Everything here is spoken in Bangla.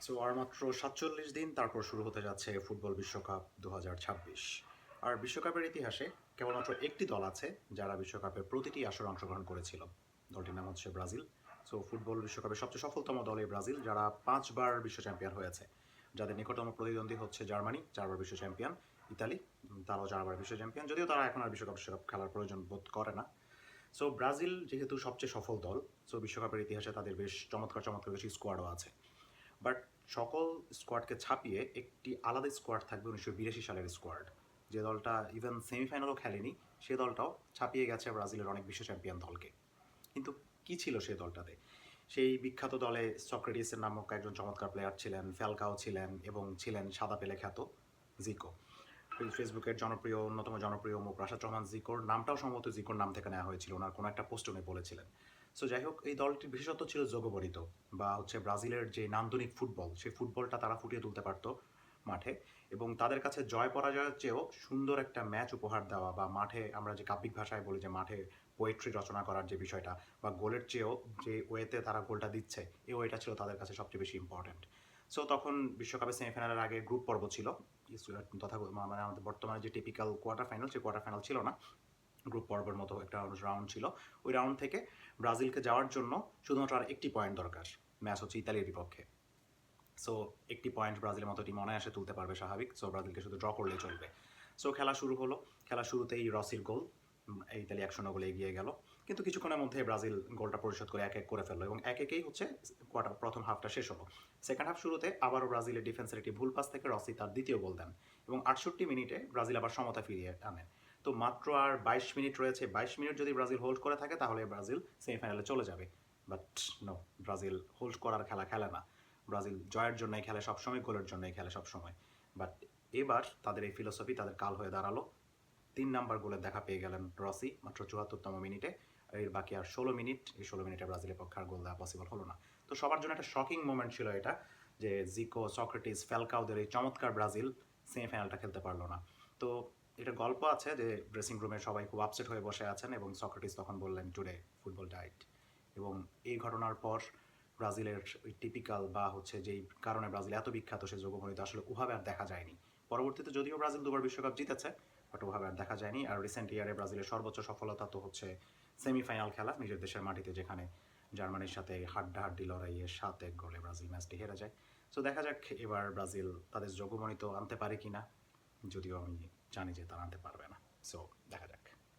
সো আর মাত্র ৪৭ দিন তারপর শুরু হতে যাচ্ছে ফুটবল বিশ্বকাপ ২০২৬। আর বিশ্বকাপের ইতিহাসে কেবলমাত্র একটি দল আছে যারা বিশ্বকাপের প্রতিটি আসরে অংশগ্রহণ করেছিল। দলটির নাম হচ্ছে ব্রাজিল। সো ফুটবল বিশ্বকাপের সবচেয়ে সফলতম দল এই ব্রাজিল, যারা ৫ বার বিশ্ব চ্যাম্পিয়ন হয়েছে। যাদের নিকটতম প্রতিদ্বন্দ্বী হচ্ছে জার্মানি, ৪ বার বিশ্ব চ্যাম্পিয়ন। ইতালি, তারাও ৪ বার বিশ্ব চ্যাম্পিয়ন, যদিও তারা এখন আর বিশ্বকাপ খেলার প্রয়োজন বোধ করে না। সো ব্রাজিল যেহেতু সবচেয়ে সফল দল, সো বিশ্বকাপের ইতিহাসে তাদের বেশ চমৎকার চমৎকার বেশি স্কোয়াডও আছে। বাট সকল স্কোয়াডকে ছাপিয়ে একটি আলাদা স্কোয়াড থাকবে ১৯৮২ সালের স্কোয়াড, যে দলটা ইভেন সেমিফাইনালও খেলেনি। সে দলটাও ছাপিয়ে গেছে ব্রাজিলের অনেক বিশ্ব চ্যাম্পিয়ন দলকে। কিন্তু কি ছিল সেই দলটাতে? সেই বিখ্যাত দলে সক্রেটিসের নামক একজন চমৎকার প্লেয়ার ছিলেন, ফ্যালকাও ছিলেন, এবং ছিলেন সাদা পেলে খ্যাত জিকো। ফেসবুকের অন্যতম জনপ্রিয় মুখ রাশাদ রহমান জিকোর নামটাও সম্ভবত জিকোর নাম থেকে নেওয়া হয়েছিল, ওনার কোনো একটা পোস্ট উনি বলেছিলেন। সো যাই হোক, এই দলটির বিশেষত্ব ছিল যোগবরিত, বা হচ্ছে ব্রাজিলের যে নান্দনিক ফুটবল, সেই ফুটবলটা তারা ফুটিয়ে তুলতে পারতো মাঠে। এবং তাদের কাছে জয় পরাজয়ের চেয়েও সুন্দর একটা ম্যাচ উপহার দেওয়া, বা মাঠে আমরা যে কাব্যিক ভাষায় বলি যে মাঠে পোয়েট্রি রচনা করার যে বিষয়টা, বা গোলের চেয়েও যে ওয়েতে তারা গোলটা দিচ্ছে, এই ওয়েটা ছিল তাদের কাছে সবচেয়ে বেশি ইম্পর্ট্যান্ট। সো তখন বিশ্বকাপের সেমিফাইনালের আগে গ্রুপ পর্ব ছিল, তথা মানে আমাদের বর্তমানে যে টিপিক্যাল কোয়ার্টার ফাইনাল, সেই কোয়ার্টার ফাইনাল ছিল না, গ্রুপ পর্বের মতো একটা রাউন্ড ছিল। ওই রাউন্ড থেকে ব্রাজিলকে যাওয়ার জন্য শুধুমাত্র আর একটি পয়েন্ট দরকার। ম্যাচ হচ্ছে ইতালির বিপক্ষে। সো একটি পয়েন্ট ব্রাজিলের মতো টিম অনায়াসে তুলতে পারবে, স্বাভাবিক। সো ব্রাজিলকে শুধু ড্র করলেই চলবে। সো খেলা শুরু হলো। খেলা শুরুতেই রসির গোল, ইতালি ১-০ গোলে এগিয়ে গেল। কিন্তু কিছুক্ষণের মধ্যে ব্রাজিল গোলটা পরিশোধ করে ১-১ করে ফেললো, এবং ১-১এই হচ্ছে প্রথম হাফটা শেষ হলো। সেকেন্ড হাফ শুরুতে আবারও ব্রাজিলের ডিফেন্সের একটি ভুল পাস থেকে রসি তার দ্বিতীয় গোল দেন, এবং ৬৮ মিনিটে ব্রাজিল আবার সমতা ফিরিয়ে আনে। তো মাত্র আর ২২ মিনিট রয়েছে। ২২ মিনিট যদি ব্রাজিল হোল্ড করে থাকে, তাহলে ব্রাজিল সেমিফাইনালে চলে যাবে। বাট নো, ব্রাজিল হোল্ড করার খেলা খেলে না। ব্রাজিল জয়ের জন্যই খেলে সবসময়, গোলের জন্যই খেলে সবসময়। বাট এবার তাদের এই ফিলোসফি তাদের কাল হয়ে দাঁড়ালো। ৩ নাম্বার গোলের দেখা পেয়ে গেলেন রসি মাত্র ৭৪তম মিনিটে। এর বাকি আর ১৬ মিনিট, এই ১৬ মিনিটে ব্রাজিলের পক্ষে আর গোল দেওয়া পসিবল হলো না। তো সবার জন্য একটা শকিং মোমেন্ট ছিল এটা, যে জিকো, সক্রেটিস, ফ্যালকাওদের এই চমৎকার ব্রাজিল সেমিফাইনালটা খেলতে পারলো না। তো এটা গল্প আছে যে ড্রেসিং রুমে সবাই খুব আপসেট হয়ে বসে আছেন, এবং সক্রেটিস তখন বললেন, টুডে ফুটবল ডাইট। এবং এই ঘটনার পর ব্রাজিলের ওই টিপিক্যাল, বা হচ্ছে যেই কারণে ব্রাজিল এত বিখ্যাত, সে যোগফলিত আসলে ওভাবে আর দেখা যায়নি। পরবর্তীতে যদিও ব্রাজিল ২ বার বিশ্বকাপ জিতেছে, বাট ওভাবে আর দেখা যায়নি। আর রিসেন্ট ইয়ারে ব্রাজিলের সর্বোচ্চ সফলতা তো হচ্ছে সেমিফাইনাল খেলা নিজের দেশের মাটিতে, যেখানে জার্মানির সাথে হাড্ডাহাড্ডি লড়াইয়ে ৭-১ গোলে ব্রাজিল ম্যাচটি হেরে যায়। সো দেখা যাক এবার ব্রাজিল তাদের যোগমণি তো আনতে পারে কিনা, যদিও আমি জানি যে তারা আনতে পারবে না। সো দেখা যাক।